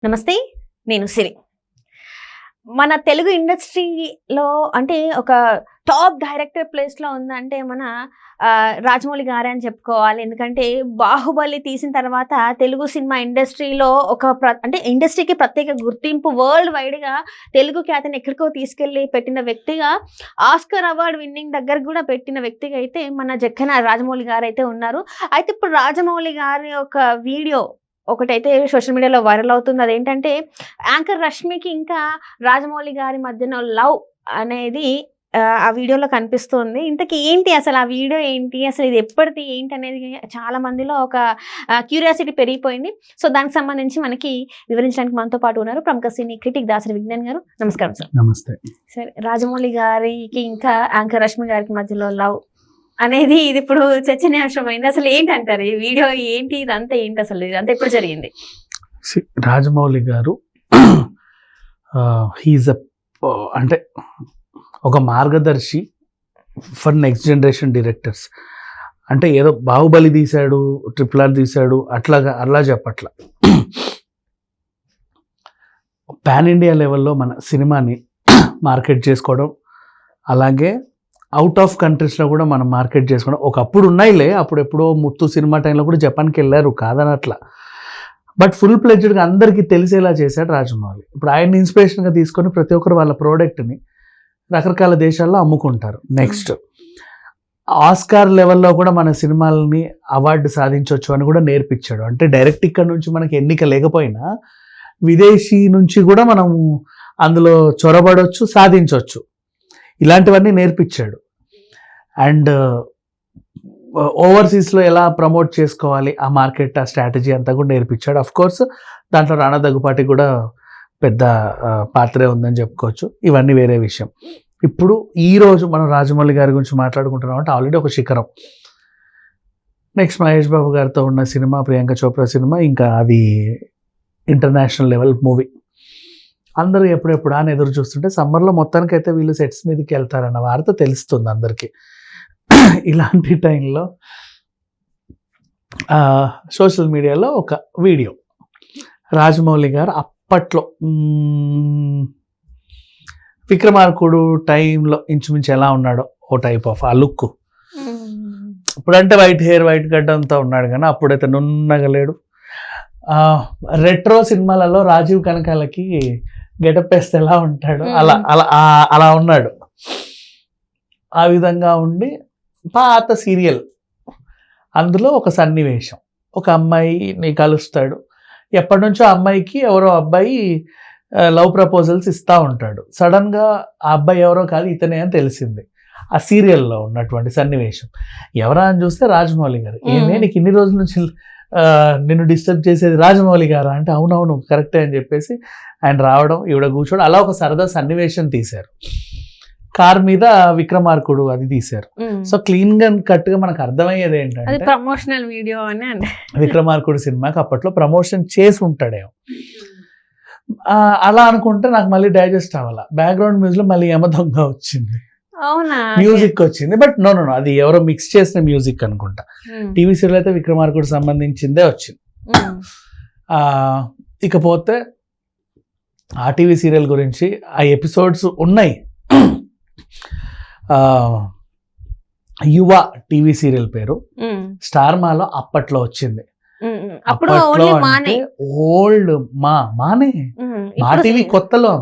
నమస్తే, నేను సిరి. మన తెలుగు ఇండస్ట్రీలో అంటే ఒక టాప్ డైరెక్టర్ ప్లేస్లో ఉందంటే మన రాజమౌళి గారే అని చెప్పుకోవాలి. ఎందుకంటే బాహుబలి తీసిన తర్వాత తెలుగు సినిమా ఇండస్ట్రీలో అంటే ఇండస్ట్రీకి ప్రత్యేక గుర్తింపు, వరల్డ్ వైడ్గా తెలుగు ఖ్యాతిని ఎక్కడికో తీసుకెళ్ళి పెట్టిన వ్యక్తిగా, ఆస్కర్ అవార్డు విన్నింగ్ దగ్గర కూడా పెట్టిన వ్యక్తిగా అయితే మన జక్కన రాజమౌళి గారు అయితే ఉన్నారు. అయితే ఇప్పుడు రాజమౌళి గారి ఒక వీడియో ఒకటైతే సోషల్ మీడియాలో వైరల్ అవుతుంది. అదేంటంటే యాంకర్ రష్మికి ఇంకా రాజమౌళి గారి మధ్యన లవ్ అనేది ఆ వీడియోలో కనిపిస్తుంది. ఇంతకీ ఏంటి అసలు ఆ వీడియో ఏంటి, అసలు ఇది ఎప్పటిది ఏంటి అనేది చాలా మందిలో ఒక క్యూరియాసిటీ పెరిగిపోయింది. సో దానికి సంబంధించి మనకి వివరించడానికి మనతో పాటు ఉన్నారు ప్రముఖ సినీ క్రిటిక్ దాసరి విజ్ఞాన్ గారు. నమస్కారం సార్. నమస్తే. సరే, రాజమౌళి గారికి ఇంకా యాంకర్ రష్మి గారికి మధ్యలో లవ్ అనేది ఇది ఇప్పుడు చర్చనీయాంశమైంది. అసలు ఏంటంటారు ఈ వీడియో ఏంటి, ఇదంతా ఏంటి, అసలు ఇదంతా ఎప్పుడు జరిగింది? రాజమౌళి గారు హీజ్ అంటే ఒక మార్గదర్శి ఫర్ నెక్స్ట్ జనరేషన్ డైరెక్టర్స్. అంటే ఏదో బాహుబలి తీశాడు, RRR తీశాడు అట్లా చెప్పట్లా. పాన్ ఇండియా లెవెల్లో మన సినిమాని మార్కెట్ చేసుకోవడం, అలాగే అవుట్ ఆఫ్ కంట్రీస్లో కూడా మనం మార్కెట్ చేసుకోవడం. ఒకప్పుడు ఉన్నాయిలే, అప్పుడు ఎప్పుడో ముత్తు సినిమా టైంలో కూడా జపాన్కి వెళ్ళారు, కాదనట్లా. బట్ ఫుల్ ప్లెడ్జ్డ్గా అందరికీ తెలిసేలా చేశాడు రాజమౌళి. ఇప్పుడు ఆయన్ని ఇన్స్పిరేషన్గా తీసుకొని ప్రతి ఒక్కరు వాళ్ళ ప్రోడక్ట్ని రకరకాల దేశాల్లో అమ్ముకుంటారు. నెక్స్ట్ ఆస్కార్ లెవెల్లో కూడా మన సినిమాలని అవార్డు సాధించవచ్చు అని కూడా నేర్పించాడు. అంటే డైరెక్ట్ ఇక్కడ నుంచి మనకి ఎన్నిక లేకపోయినా విదేశీ నుంచి కూడా మనము అందులో చొరబడవచ్చు, సాధించవచ్చు. ఇలాంటివన్నీ నేర్పించాడు. అండ్ ఓవర్సీస్లో ఎలా ప్రమోట్ చేసుకోవాలి, ఆ మార్కెట్, ఆ స్ట్రాటజీ అంతా కూడా నేర్పించాడు. అఫ్ కోర్స్ దాంట్లో రాణా దగ్గుపాటి కూడా పెద్ద పాత్రే ఉందని చెప్పుకోవచ్చు. ఇవన్నీ వేరే విషయం. ఇప్పుడు ఈరోజు మనం రాజమౌళి గారి గురించి మాట్లాడుకుంటున్నాం అంటే ఆల్రెడీ ఒక శిఖరం. నెక్స్ట్ మహేష్ బాబు గారితో ఉన్న సినిమా, ప్రియాంక చోప్రా సినిమా, ఇంకా అది ఇంటర్నేషనల్ లెవెల్ మూవీ. అందరూ ఎప్పుడెప్పుడు అని ఎదురు చూస్తుంటే సమ్మర్లో మొత్తానికైతే వీళ్ళు సెట్స్ మీదకి వెళ్తారన్న వార్త తెలుస్తుంది అందరికీ. ఇలాంటి టైంలో సోషల్ మీడియాలో ఒక వీడియో, రాజమౌళి గారు అప్పట్లో విక్రమార్కుడు టైంలో ఇంచుమించు ఎలా ఉన్నాడో ఓ టైప్ ఆఫ్ ఆ లుక్. ఇప్పుడంటే వైట్ హెయిర్, వైట్ గడ్డంతో ఉన్నాడు, కానీ అప్పుడైతే నున్నగలేడు. రెట్రో సినిమాలలో రాజీవ్ కనకాలకి గెటప్ వేస్తే ఎలా ఉంటాడు అలా అలా అలా ఉన్నాడు. ఆ విధంగా ఉండి పాత సీరియల్ అందులో ఒక సన్నివేశం, ఒక అమ్మాయిని కలుస్తాడు. ఎప్పటి నుంచో అమ్మాయికి ఎవరో అబ్బాయి లవ్ ప్రపోజల్స్ ఇస్తూ ఉంటాడు. సడన్గా ఆ అబ్బాయి ఎవరో కాదు, ఇతనే అని తెలిసింది. ఆ సీరియల్లో ఉన్నటువంటి సన్నివేశం. ఎవరా అని చూస్తే రాజమౌళి గారు. ఏమే నీకు ఇన్ని రోజుల నుంచి నిన్ను డిస్టర్బ్ చేసేది రాజమౌళి గారు అంటే అవునవును కరెక్టే అని చెప్పేసి ఆయన రావడం, ఈవిడ కూర్చోవడం, అలా ఒక సరదా సన్నివేశం తీశారు. కార్ మీద విక్రమార్కుడు అది తీశారు. సో క్లీన్ గా కట్ గా మనకు అర్థమయ్యేది ఏంటంటే ప్రమోషనల్ వీడియో అని. విక్రమార్కుడు సినిమాకి అప్పట్లో ప్రమోషన్ చేసి ఉంటాడేమో. అలా అనుకుంటే నాకు మళ్ళీ డైజెస్ట్ అవ్వాల. బ్యాక్గ్రౌండ్ మ్యూజిక్ లో మళ్ళీ యమదొంగ వచ్చింది, మ్యూజిక్ వచ్చింది. బట్ నో అది ఎవరో మిక్స్ చేసిన మ్యూజిక్ అనుకుంటా. టీవీ సీరియల్ అయితే విక్రమార్కుడు సంబంధించిందే వచ్చింది. ఇకపోతే ఆ టీవీ సీరియల్ గురించి ఆ ఎపిసోడ్స్ ఉన్నాయి. యువ టీవీ సీరియల్ పేరు స్టార్ మాలో అప్పట్లో వచ్చింది. ఓల్డ్ మానే మా టీవీ కొత్తలో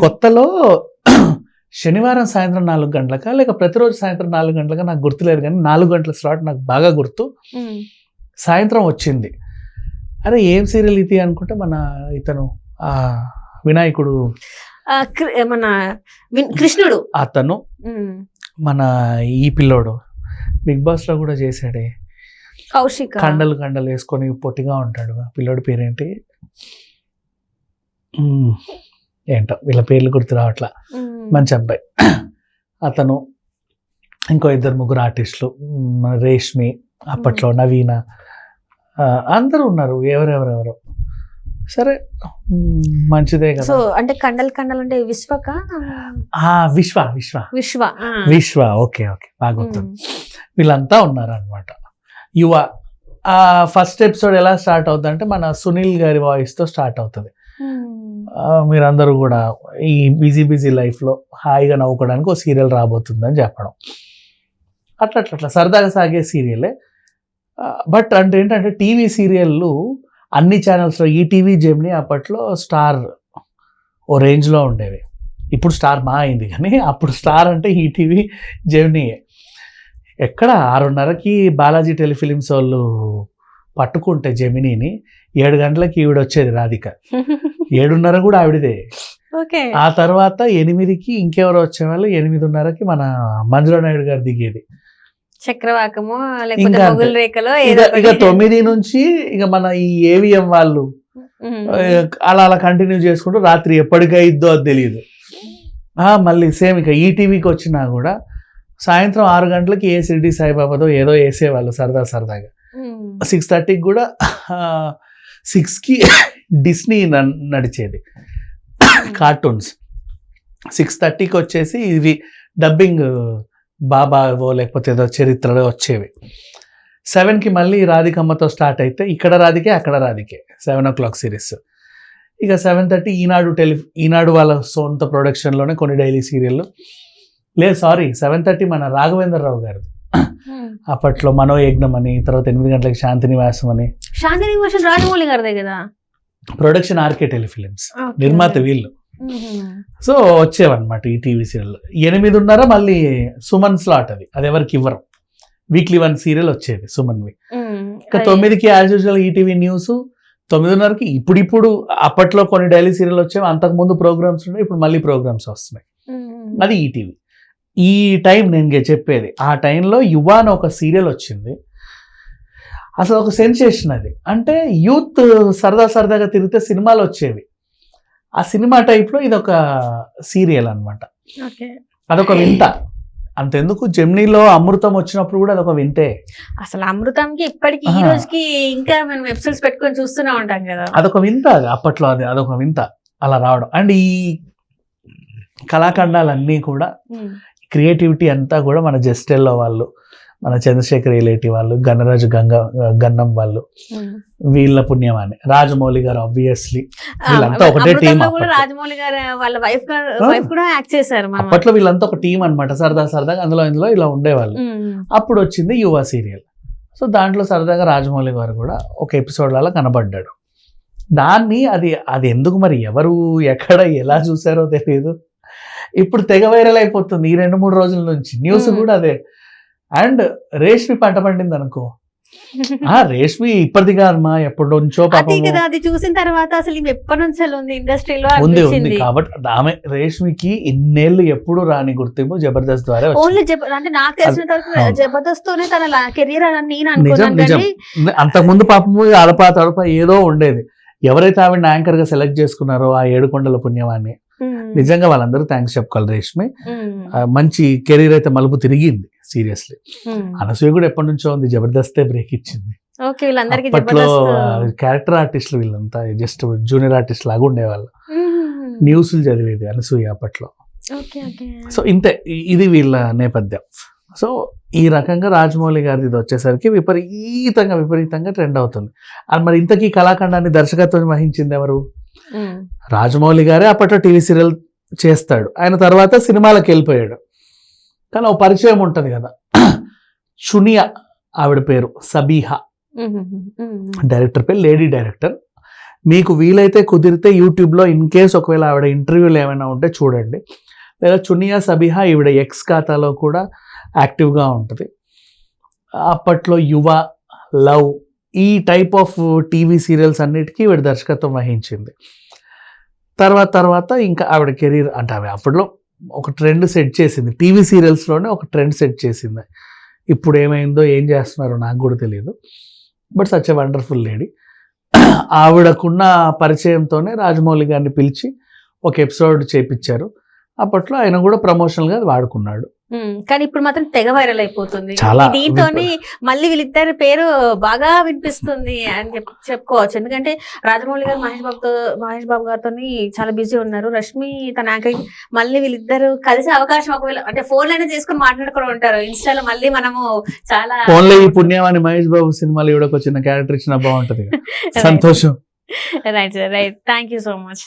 కొత్తలో శనివారం సాయంత్రం 4 గంటలకా లేక ప్రతిరోజు సాయంత్రం 4 గంటలకా నాకు గుర్తులేదు, కానీ 4 గంటల స్లాట్ నాకు బాగా గుర్తు. సాయంత్రం వచ్చింది. అరే ఏం సీరియల్ ఇది అనుకుంటే మన ఇతను వినాయకుడు, మన కృష్ణుడు, అతను మన ఈ పిల్లోడు బిగ్ బాస్ లో కూడా చేశాడే, కౌశిక్, కండలు వేసుకొని పొట్టిగా ఉంటాడు. పిల్లోడి పేరేంటి ఏంటో, వీళ్ళ పేర్లు గుర్తు రావట్లా. మంచి అబ్బాయి అతను. ఇంకో 2-3 ఆర్టిస్టులు, రేష్మి, అప్పట్లో నవీన, అందరూ ఉన్నారు. ఎవరెవరెవరో. సరే మంచిదే కదా. సో అంటే కండలు అంటే విశ్వ ఓకే బాగా గుర్తుంది. వీళ్ళంతా ఉన్నారు అనమాట. యువ ఆ ఫస్ట్ ఎపిసోడ్ ఎలా స్టార్ట్ అవుతుంది అంటే మన సునీల్ గారి వాయిస్తో స్టార్ట్ అవుతుంది. మీరందరూ కూడా ఈ బిజీ లైఫ్లో హాయిగా నవ్వుకోవడానికి ఒక సీరియల్ రాబోతుందని చెప్పడం, అట్లా సరదాగా సాగే సీరియలే. బట్ అంటే ఏంటంటే టీవీ సీరియళ్ళు అన్ని ఛానల్స్లో ఈటీవీ జెమినీ అప్పట్లో స్టార్ ఓ రేంజ్లో ఉండేవి. ఇప్పుడు స్టార్ మా అయింది కానీ అప్పుడు స్టార్ అంటే ఈటీవీ జెమినీయే. ఎక్కడ 6:30కి బాలాజీ టెలిఫిలిమ్స్ వాళ్ళు పట్టుకుంటే జెమినీని 7 గంటలకి ఈవిడ వచ్చేది రాధిక, 7:30 కూడా ఆవిడదే. ఆ తర్వాత 8కి ఇంకెవరో వచ్చేవాళ్ళు, 8:30కి మన మంజులా నాయుడు గారు దిగేది. చక్రవాకము ఇంకా ఇక 9 నుంచి ఇక మన ఈ ఏవిఎం వాళ్ళు అలా కంటిన్యూ చేసుకుంటూ రాత్రి ఎప్పటికైద్దో అది తెలియదు. మళ్ళీ సేమ్ ఇక ఈటీవీకి వచ్చినా కూడా సాయంత్రం 6 గంటలకి ఏ షిరిడి సాయిబాబాదో ఏదో వేసేవాళ్ళు సరదాగా. 6:30కి కూడా 6కి డిస్నీ నడిచేది కార్టూన్స్. 6:30కి వచ్చేసి ఇవి డబ్బింగ్ బాబావో లేకపోతే ఏదో చరిత్రలో వచ్చేవి. 7కి మళ్ళీ రాధికమ్మతో స్టార్ట్ అయితే ఇక్కడ రాధికే అక్కడ రాధికే 7 o'clock సిరీస్. ఇక 7:30 ఈనాడు వాళ్ళ సొంత ప్రొడక్షన్లోనే కొన్ని డైలీ సీరియళ్ళు. లేదు 7:30 మన రాఘవేంద్రరావు గారిది. అప్పట్లో మనోయజ్ఞం అని, తర్వాత 8 గంటలకి శాంతి నివాసం అని. రాజమౌళి గారిదే కదా ప్రొడక్షన్, ఆర్కే టెలిఫిలిమ్స్ నిర్మాత వీళ్ళు. సో వచ్చేవన్నమాట ఈ టీవీ సీరియల్. 8:30 మళ్ళీ సుమన్ స్లాట్, అది ఎవరికి ఇవ్వరు, వీక్లీ 1 సీరియల్ వచ్చేది సుమన్వి. ఇంకా 9కి యాజ్ యూజువల్ ఈటీవీ న్యూస్. 9:30కి ఇప్పుడు అప్పట్లో కొన్ని డైలీ సీరియల్ వచ్చేవి, అంతకుముందు ప్రోగ్రామ్స్ ఉన్నాయి, ఇప్పుడు మళ్ళీ ప్రోగ్రామ్స్ వస్తున్నాయి. అది ఈటీవీ. ఈ టైం నేను చెప్పేది, ఆ టైంలో యువ అని ఒక సీరియల్ వచ్చింది. అసలు ఒక సెన్సేషన్ అది. అంటే యూత్ సరదాగా తిరిగితే సినిమాలు వచ్చేవి, ఆ సినిమా టైప్లో ఇది ఒక సీరియల్ అనమాట. అదొక వింత. అంతెందుకు జెమినీలో అమృతం వచ్చినప్పుడు కూడా అదొక వింతే. అసలు అమృతంకి ఇప్పటికి ఈ రోజుకి ఇంకా మనం వెబ్సైట్స్ పెట్టుకొని చూస్తూనే ఉంటాం కదా. అదొక వింత అప్పట్లో, అదొక వింత అలా రావడం. అండ్ ఈ కళాఖండాలన్నీ కూడా క్రియేటివిటీ అంతా కూడా మన జస్టెల్లో వాళ్ళు, మన చంద్రశేఖర్ ఎలేటి వాళ్ళు, గన్నరాజు గన్నం వాళ్ళు, వీళ్ళ పుణ్యమాని. రాజమౌళి గారు ఆబ్వియస్లీ, వీళ్ళంతా ఒకటే టీం. రాజమౌళి గారు వాళ్ళ వైఫ్ కూడా యాక్ట్ చేశారు అప్పట్లో. వీళ్ళంతా ఒక టీం అనమాట, సరదాగా అందులో ఇలా ఉండేవాళ్ళు. అప్పుడు వచ్చింది యువ సీరియల్. సో దాంట్లో సరదాగా రాజమౌళి గారు కూడా ఒక ఎపిసోడ్ లాగా కనబడ్డాడు. దాన్ని అది ఎందుకు మరి ఎవరు ఎక్కడ ఎలా చూసారో తెలియదు, ఇప్పుడు తెగ వైరల్ అయిపోతుంది ఈ 2-3 రోజుల నుంచి. న్యూస్ కూడా అదే. అండ్ రేష్మి పంట పండింది అనుకో. రేష్మి ఇప్పటిది కాదమ్మా, ఎప్పటి నుంచో అది చూసిన తర్వాత అసలు ఎప్పటి నుంచి ఉంది ఇండస్ట్రీలో ఉంది. కాబట్టి ఆమె రేష్మికి ఇన్నేళ్ళు ఎప్పుడు రాని గుర్తింపు జబర్దస్త్ ద్వారా. ఓన్లీ అంటే నాకు తెలిసిన జబర్దస్త్ తోనే తన కెరీర్ అని నేను అనుకున్నాను. అంతకుముందు పాపము అడప ఏదో ఉండేది. ఎవరైతే ఆవిడ యాంకర్ గా సెలెక్ట్ చేసుకున్నారో ఆ ఏడుకొండల పుణ్యమాన్ని, నిజంగా వాళ్ళందరూ థ్యాంక్స్ చెప్పుకోవాలి. రేష్మి మంచి కెరీర్ అయితే మలుపు తిరిగింది సీరియస్లీ. అనసూయ కూడా ఎప్పటి నుంచో ఉంది, జబర్దస్తే బ్రేక్ ఇచ్చింది. అప్పట్లో క్యారెక్టర్ ఆర్టిస్టులు వీళ్ళంతా జస్ట్ జూనియర్ ఆర్టిస్ట్ లాగా ఉండేవాళ్ళు. న్యూస్లు చదివేది అనసూయ అప్పట్లో. సో ఇంతే, ఇది వీళ్ళ నేపథ్యం. సో ఈ రకంగా రాజమౌళి గారిది ఇది వచ్చేసరికి విపరీతంగా ట్రెండ్ అవుతుంది. మరి ఇంతకీ కళాఖండాన్ని దర్శకత్వం వహించింది ఎవరు? రాజమౌళి గారే. అప్పట్లో టీవీ సీరియల్ చేస్తాడు ఆయన, తర్వాత సినిమాలకు వెళ్ళిపోయాడు. కానీ ఒక పరిచయం ఉంటుంది కదా, చునియా ఆవిడ పేరు సబీహా, డైరెక్టర్ పేరు, లేడీ డైరెక్టర్. మీకు వీలైతే కుదిరితే యూట్యూబ్లో ఇన్ కేస్ ఒకవేళ ఆవిడ ఇంటర్వ్యూలు ఏమైనా ఉంటే చూడండి. లేదా చునియా సబీహా ఈవిడ ఎక్స్ ఖాతాలో కూడా యాక్టివ్గా ఉంటుంది. అప్పట్లో యువ, లవ్, ఈ టైప్ ఆఫ్ టీవీ సీరియల్స్ అన్నిటికీ ఈవిడ దర్శకత్వం వహించింది. తర్వాత ఇంకా ఆవిడ కెరీర్ అంటే ఆవిడ అప్పట్లో ఒక ట్రెండ్ సెట్ చేసింది, టీవీ సీరియల్స్లోనే ఒక ట్రెండ్ సెట్ చేసింది. ఇప్పుడు ఏమైందో ఏం చేస్తున్నారో నాకు కూడా తెలియదు. But such a wonderful lady. ఆవిడకున్న పరిచయంతోనే రాజమౌళి గారిని పిలిచి ఒక ఎపిసోడ్ చేపించారు. అప్పట్లో ఆయన కూడా ప్రమోషనల్గా వాడుకున్నాడు. కానీ ఇప్పుడు మాత్రం తెగ వైరల్ అయిపోతుంది. చాలా దీంతోని మళ్ళీ వీళ్ళిద్దరి పేరు బాగా వినిపిస్తుంది అని చెప్పుకోవచ్చు. ఎందుకంటే రాజమౌళి గారు మహేష్ బాబు గారితో చాలా బిజీ ఉన్నారు. రష్మి తన యాంకరింగ్ మళ్ళీ వీళ్ళిద్దరు కలిసే అవకాశం ఒకవేళ అంటే ఫోన్ లోనే చేసుకుని మాట్లాడుకుని ఉంటారు. ఇన్స్టాలో మళ్ళీ మనము చాలా ఫోన్లో ఈ పుణ్యవాణి మహేష్ బాబు సినిమాలు ఇవిడకు వచ్చిన క్యారెక్టర్ ఇచ్చిన బాగుంటది. సంతోషం. Right sir, right. Thank you so much.